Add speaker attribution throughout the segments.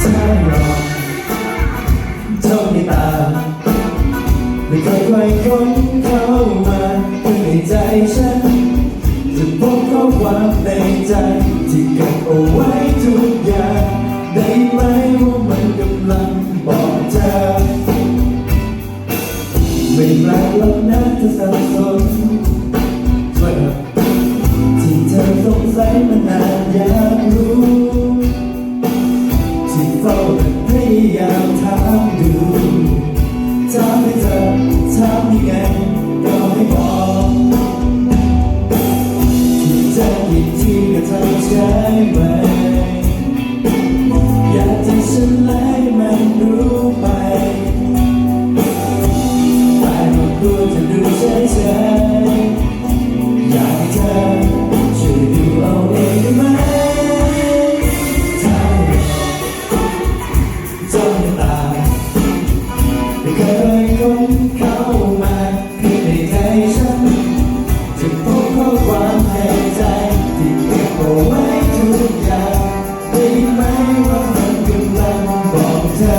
Speaker 1: เธอหลอกเท่าในตาไม่เคยใครคนเข้ามาเพื่อในใจฉันจะพบข้อความในใจที่เก็บเอาไว้ทุกอย่างได้ไหมว่ามันกำลังบอกเธอไม่แปลกหรอกนะเธอสับสนที่เธอสงสัยมานานอยากรู้ที่เฝ้าแต่พยายามถามดูถามให้เธอถามยังไงก็ไม่บอกที่เธออีกทีก็ทำใช่ไหมอยากจะฉันและมันรู้ไปแต่ก็กลัวจะดูเฉยๆอยากให้เธอช่วยดูเอาเองได้ไหมถ้าจ้องตาไม่เคยคนเข้ามาเพื่อให้ใจฉันจะพบข้อความในใจที่เก็บเอาไว้ทุกอย่างได้ไหมว่ามันกำลังบอกเธอ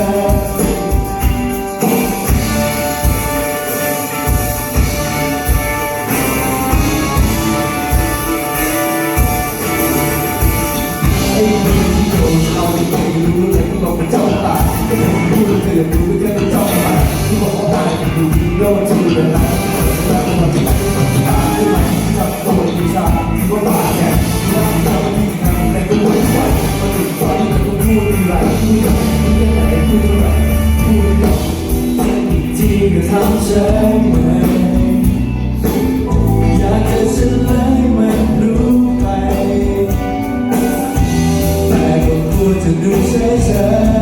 Speaker 1: เอาไปรู้เลยก็บอกเป็นเจ้าตาก็ยังพูดเกิดรู้ก็เป็นเจ้าตาที่บอกว่าได้ดูโลกจะมีเวลาแล้วมันจะตาขึ้นมาจับตัววิชาที่ว่าตาแก่ว่าเจ้าที่ทำในกระบวนการมาถึงตอนนี้ก็พูดอะไรพูดอะไรพูดอะไรพูดกับที่ก็ทำใช่ไหมอยากจะเฉลยมันรู้ไปแต่ก็ควรจะดูเฉย